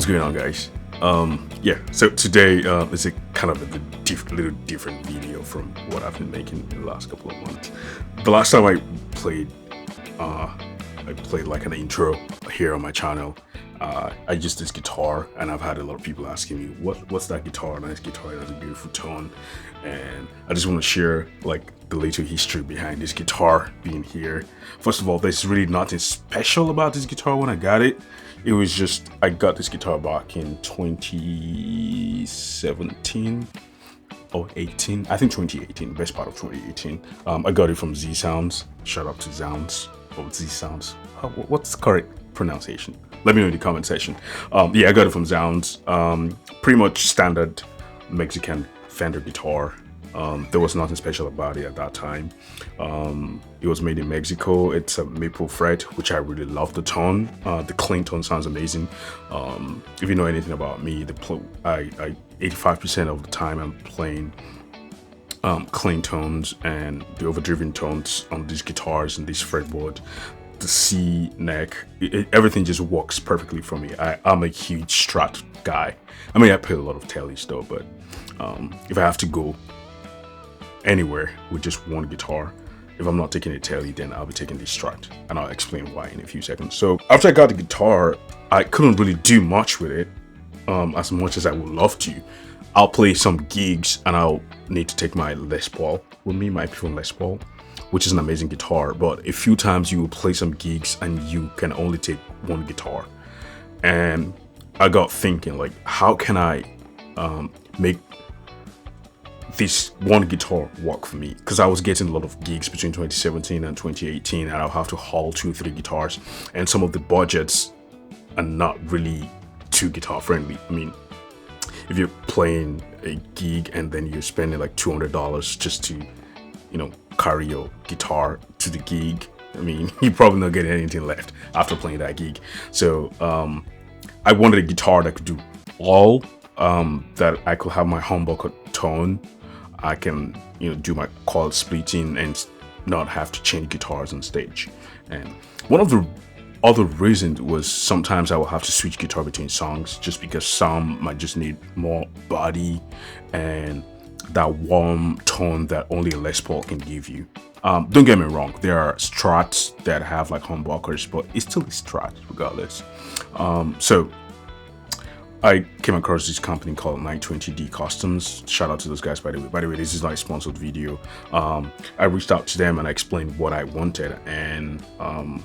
What's going on, guys? Yeah, so today is a kind of a little different video from what I've been making in the last couple of months. The last time uh, I played like an intro here on my channel. I used this guitar, and I've had a lot of people asking me, "What's that guitar? Nice guitar, it has a beautiful tone." And I just want to share like the little history behind this guitar being here. First of all, there's really nothing special about this guitar when I got it. It was just I got this guitar back in 2017 or 18. I think 2018, best part of 2018. I got it from Z Sounds. Shout out to Sounds or Z Sounds. What's the correct pronunciation? Let me know in the comment section. Yeah, I got it from Sounds. Pretty much standard Mexican Fender guitar. There was nothing special about it at that time. It was made in Mexico. It's a maple fret, which I really love the tone. The clean tone sounds amazing. If you know anything about me, 85% of the time I'm playing clean tones, and the overdriven tones on these guitars and this fretboard, the C neck, everything just works perfectly for me. I'm a huge Strat guy. I mean, I play a lot of Tellies though, but if I have to go anywhere with just one guitar, if I'm not taking a Telly, then I'll be taking the Strat, and I'll explain why in a few seconds. So after I got the guitar, I couldn't really do much with it, as much as I would love to. I'll play some gigs and I'll need to take my Les Paul with me, my Epiphone Les Paul, which is an amazing guitar, but a few times you will play some gigs and you can only take one guitar. And I got thinking, like, how can I make this one guitar work for me? Because I was getting a lot of gigs between 2017 and 2018, and I'll have to haul 2 or 3 guitars, and some of the budgets are not really too guitar friendly. I mean, if you're playing a gig and then you're spending like $200 just to, carry your guitar to the gig, I mean, you're probably not getting anything left after playing that gig. So I wanted a guitar that could do all, that I could have my humbucker tone. I can, do my chord splitting and not have to change guitars on stage. And one of the other reasons was sometimes I will have to switch guitar between songs, just because some might just need more body and that warm tone that only a Les Paul can give you. Don't get me wrong, there are Strats that have like humbuckers, but it's still a Strat regardless. So I came across this company called 920D Customs. Shout out to those guys, by the way. By the way, this is not a sponsored video. I reached out to them and I explained what I wanted, and I'm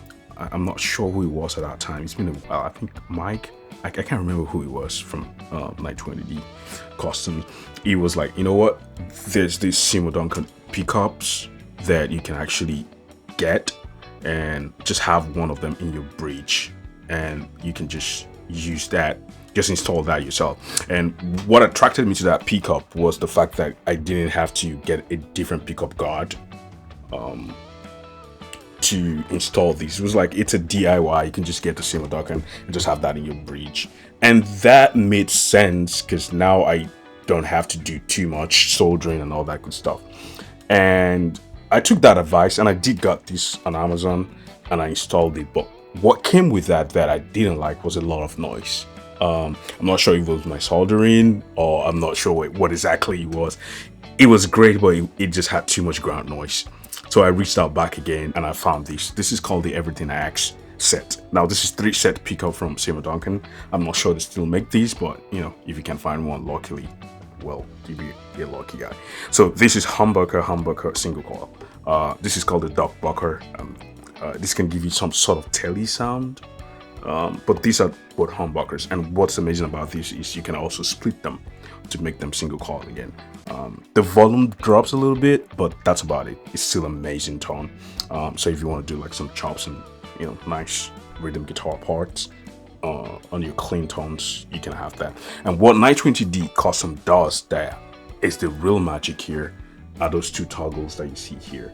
not sure who it was at that time. It's been a while. I think Mike. I can't remember who it was from 920D Customs. He was like, you know what? There's these Seymour Duncan pickups that you can actually get and just have one of them in your bridge, and you can just use that. Just install that yourself. And what attracted me to that pickup was the fact that I didn't have to get a different pickup guard to install these. It was like, it's a DIY. You can just get the Seymour Duncan and just have that in your bridge. And that made sense because now I don't have to do too much soldering and all that good stuff. And I took that advice and I did got this on Amazon and I installed it. But what came with that I didn't like was a lot of noise. I'm not sure if it was my soldering, or I'm not sure what exactly it was. It was great, but it just had too much ground noise. So I reached out back again and I found this. This is called the Everything I Ask set. Now this is 3-set pickup from Seymour Duncan. I'm not sure they still make these, but if you can find one, luckily, well, you'll be a lucky guy. So this is humbucker single coil. This is called the Doc Bucker. This can give you some sort of telly sound. But these are both humbuckers, and what's amazing about this is you can also split them to make them single coil again. The volume drops a little bit, but that's about it. It's still amazing tone. So if you want to do like some chops and nice rhythm guitar parts on your clean tones, you can have that. And what 920D Custom does there is the real magic here are those 2 toggles that you see here.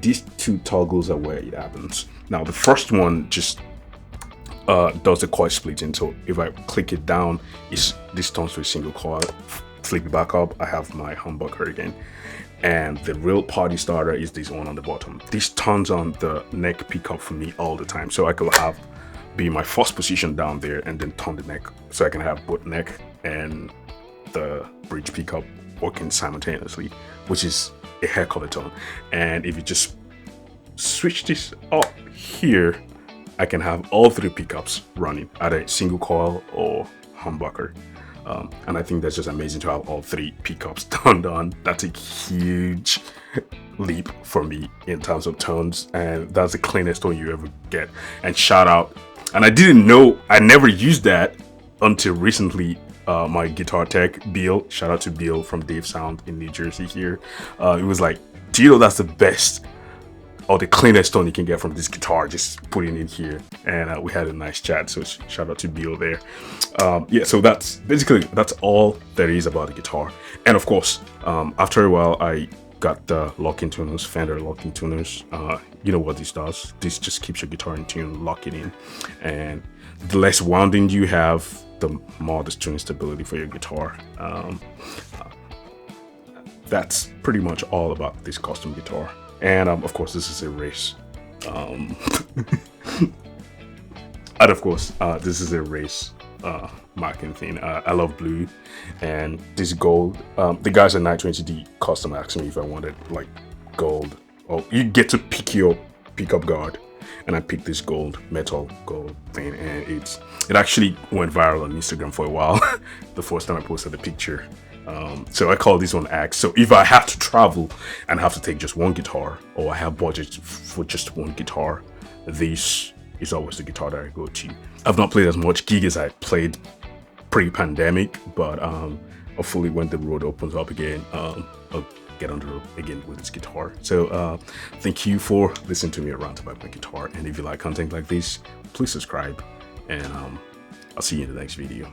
These 2 toggles are where it happens. Now the first one just does the coil splitting. So if I click it down, this turns to a single coil. Flip it back up, I have my humbucker again. And the real party starter is this one on the bottom. This turns on the neck pickup for me all the time. So I could have be my first position down there and then turn the neck, so I can have both neck and the bridge pickup working simultaneously, which is a heck of a tone. And if you just switch this up here, I can have all 3 pickups running, either single coil or humbucker. And I think that's just amazing to have all 3 pickups turned on. That's a huge leap for me in terms of tones, and that's the cleanest tone you ever get. And shout out, and I didn't know, I never used that until recently. My guitar tech, Bill, shout out to Bill from Dave Sound in New Jersey here. It was like, do you know that's the best or the cleanest tone you can get from this guitar? Just putting it here, and we had a nice chat. So shout out to Bill there. Yeah, so that's all there is about the guitar. And of course, after a while, I got the locking tuners, Fender locking tuners. You know what this does? This just keeps your guitar in tune, lock it in, and the less wounding you have, the more the tuning stability for your guitar. That's pretty much all about this custom guitar. And of course, this is a race. And of course, this is a race marking thing. I love blue and this gold. The guys at 920D Custom asked me if I wanted like gold. Oh, you get to pick your pickup guard, and I picked this metal gold thing, and it actually went viral on Instagram for a while. The first time I posted the picture. So I call this one Axe. So if I have to travel and have to take just one guitar, or I have budget for just one guitar, this is always the guitar that I go to. I've not played as much gig as I played pre-pandemic, but hopefully when the road opens up again, I'll get on the road again with this guitar. So thank you for listening to me rant about my guitar, and if you like content like this, please subscribe, and I'll see you in the next video.